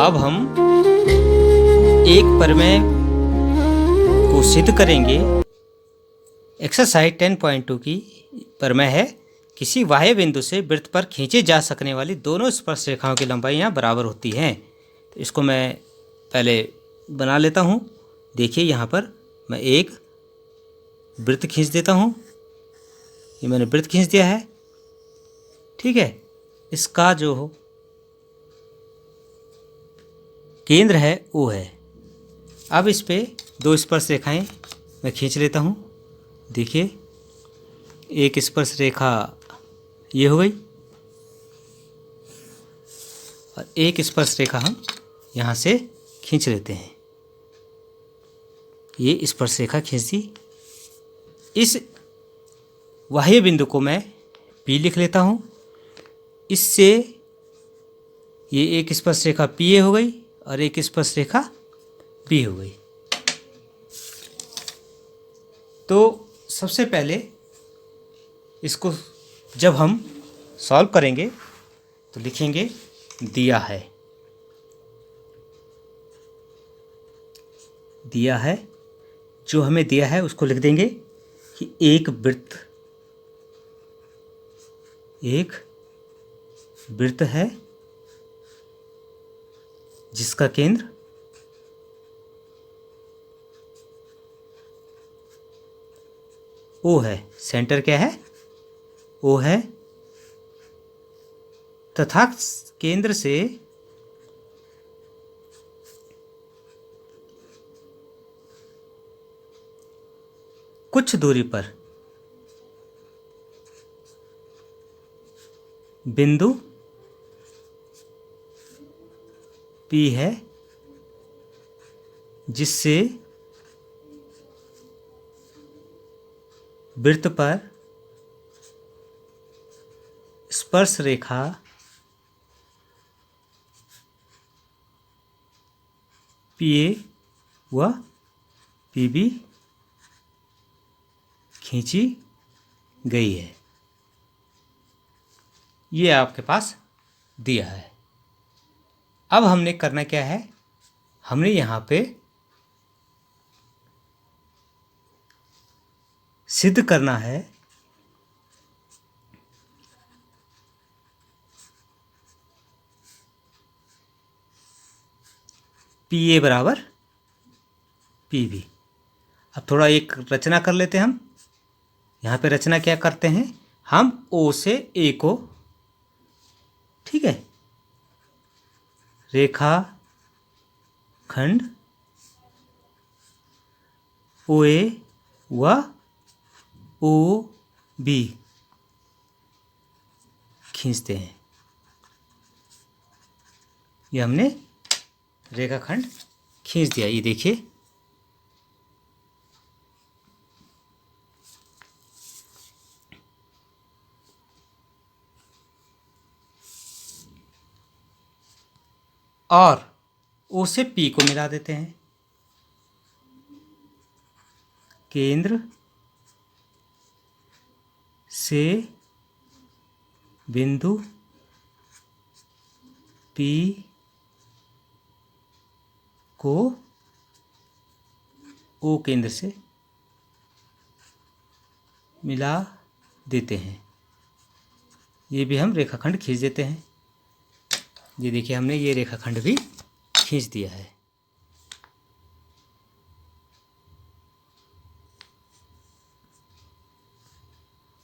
अब हम एक प्रमेय को सिद्ध करेंगे। एक्सरसाइज 10.2 की प्रमेय है, किसी बाह्य बिंदु से वृत्त पर खींचे जा सकने वाली दोनों स्पर्श रेखाओं की लंबाइयाँ बराबर होती हैं। तो इसको मैं पहले बना लेता हूँ। देखिए यहाँ पर मैं एक वृत्त खींच देता हूँ। ये मैंने वृत्त खींच दिया है, ठीक है। इसका जो केंद्र है वो है। अब इस पे दो स्पर्श रेखाएं मैं खींच लेता हूँ। देखिए एक स्पर्श रेखा ये हो गई और एक स्पर्श रेखा हम यहाँ से खींच लेते हैं। ये स्पर्श रेखा खींच दी। इस बाह्य बिंदु को मैं P लिख लेता हूँ। इससे ये एक स्पर्श रेखा PA हो गई और एक स्पर्श रेखा B हो गई। तो सबसे पहले इसको जब हम सॉल्व करेंगे तो लिखेंगे दिया है। दिया है, जो हमें दिया है उसको लिख देंगे कि एक वृत्त है जिसका केंद्र O है। सेंटर क्या है? O है तथा केंद्र से कुछ दूरी पर बिंदु P है जिससे वृत्त पर स्पर्श रेखा PA व PB खींची गई है। ये आपके पास दिया है। अब हमने करना क्या है, हमने यहाँ पे सिद्ध करना है PA बराबर PB। अब थोड़ा एक रचना कर लेते हैं हम। यहाँ पे रचना क्या करते हैं, हम O से A को, ठीक है, रेखा खंड OA व OB खींचते हैं। ये हमने रेखाखंड खींच दिया। ये देखिए और O से P को मिला देते हैं। केंद्र से बिंदु P को O केंद्र से मिला देते हैं। ये भी हम रेखाखंड खींच देते हैं। ये देखिए हमने ये रेखाखंड भी खींच दिया है।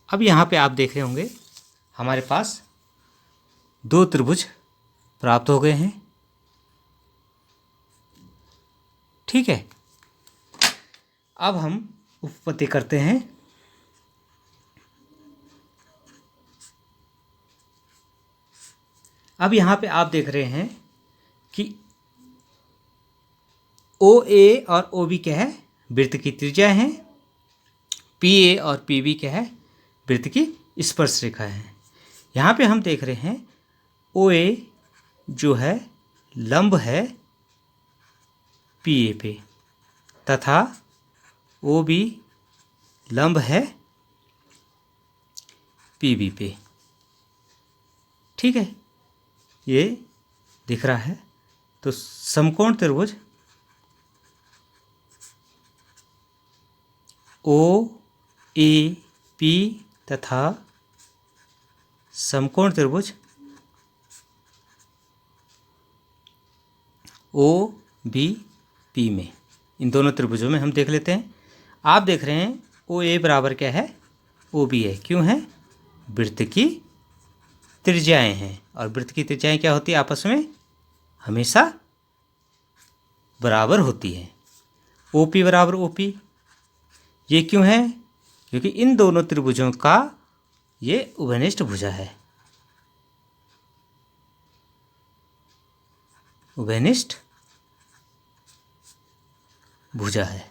अब यहाँ पे आप देख रहे होंगे हमारे पास दो त्रिभुज प्राप्त हो गए हैं, ठीक है। अब हम उपपत्ति करते हैं। अब यहाँ पे आप देख रहे हैं कि OA और OB क्या है, वृत्त की त्रिज्या है। PA और PB क्या है, वृत्त की स्पर्श रेखा है। यहाँ पे हम देख रहे हैं OA जो है लंब है PA पे तथा OB लंब है PB पे, ठीक है। ये दिख रहा है। तो समकोण त्रिभुज OAP तथा समकोण त्रिभुज OBP में, इन दोनों त्रिभुजों में हम देख लेते हैं। आप देख रहे हैं OA बराबर क्या है, OB है। क्यों है? वृत्त की त्रिज्याएं हैं, और वृत्त की त्रिज्याएं क्या होती है, आपस में हमेशा बराबर होती है। OP बराबर OP, ये क्यों है? क्योंकि इन दोनों त्रिभुजों का ये उभयनिष्ठ भुजा है, उभयनिष्ठ भुजा है।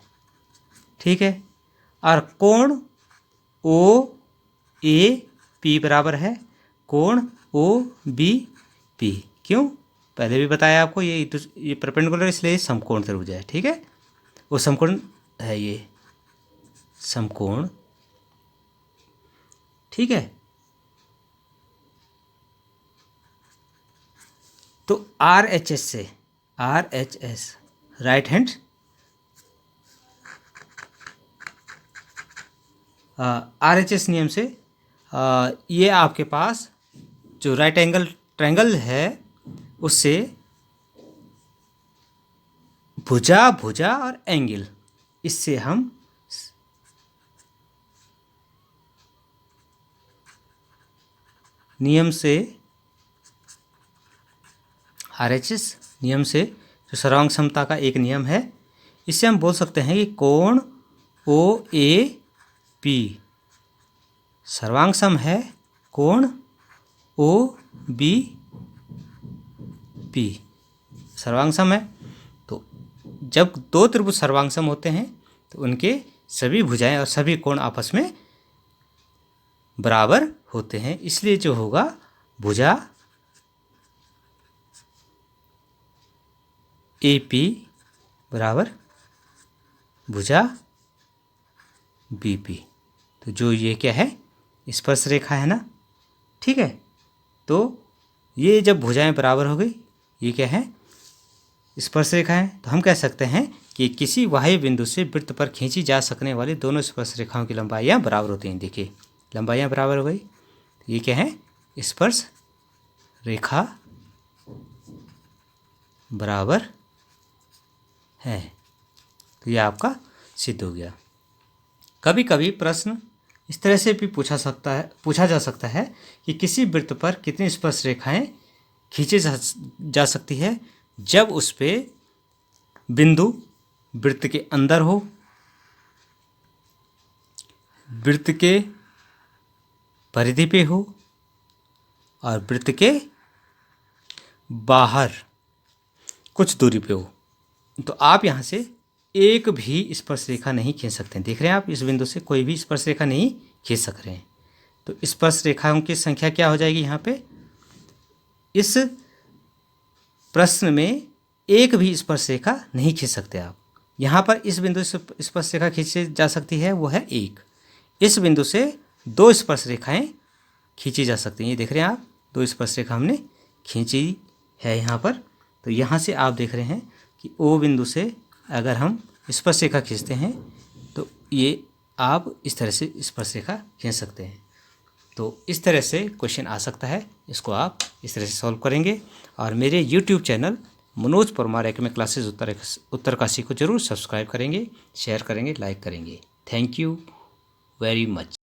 ठीक है। और कोण OAP बराबर है कोण OBP। क्यों? पहले भी बताया आपको, ये परपेंडिकुलर इसलिए समकोण त्रिभुज है। ठीक है, वो समकोण है, ये समकोण। ठीक है, तो RHS से, RHS राइट हैंड RHS नियम से ये आपके पास जो राइट एंगल ट्रायंगल है उससे भुजा भुजा और एंगल, इससे हम नियम से, RHS नियम से, जो सर्वांग समता का एक नियम है, इससे हम बोल सकते हैं कि कोण OAP सर्वांग सम है कोण OBP सर्वांग सम है। तो जब दो त्रिभुज सर्वांग सम होते हैं तो उनके सभी भुजाएं और सभी कोण आपस में बराबर होते हैं, इसलिए जो होगा भुजा AP बराबर भुजा BP। तो जो ये क्या है, स्पर्श रेखा है ना। ठीक है, तो ये जब भुजाएं बराबर हो गई, ये क्या है, स्पर्श रेखा है, तो हम कह सकते हैं कि किसी बाह्य बिंदु से वृत्त पर खींची जा सकने वाली दोनों स्पर्श रेखाओं की लंबाइयाँ बराबर होती हैं। देखिए लंबाइयाँ बराबर हो गई, तो ये क्या है, स्पर्श रेखा बराबर है। तो ये आपका सिद्ध हो गया। कभी कभी प्रश्न इस तरह से भी पूछा जा सकता है कि किसी वृत्त पर कितनी स्पर्श रेखाएं खींची जा सकती है जब उस पे बिंदु वृत्त के अंदर हो, वृत्त के परिधि पे हो और वृत्त के बाहर कुछ दूरी पे हो। तो आप यहाँ से एक भी स्पर्श रेखा नहीं खींच सकते हैं। देख रहे हैं आप, इस बिंदु से कोई भी स्पर्श रेखा नहीं खींच सक रहे हैं। तो स्पर्श रेखाओं की संख्या क्या हो जाएगी यहाँ पे, इस प्रश्न में एक भी स्पर्श रेखा नहीं खींच सकते आप। यहाँ पर इस बिंदु से स्पर्श रेखा खींची जा सकती है, वो है एक। इस बिंदु से दो स्पर्श रेखाएं खींची जा सकती हैं। ये देख रहे हैं आप, दो स्पर्श रेखा हमने खींची है यहाँ पर। तो यहाँ से आप देख रहे हैं कि O बिंदु से अगर हम स्पर्श रेखा खींचते हैं तो ये आप इस तरह से स्पर्श रेखा खींच सकते हैं। तो इस तरह से क्वेश्चन आ सकता है, इसको आप इस तरह से सॉल्व करेंगे। और मेरे YouTube channel Manoj Parmar academic classes Uttarkashi को जरूर सब्सक्राइब करेंगे, शेयर करेंगे, लाइक करेंगे। Thank you very much.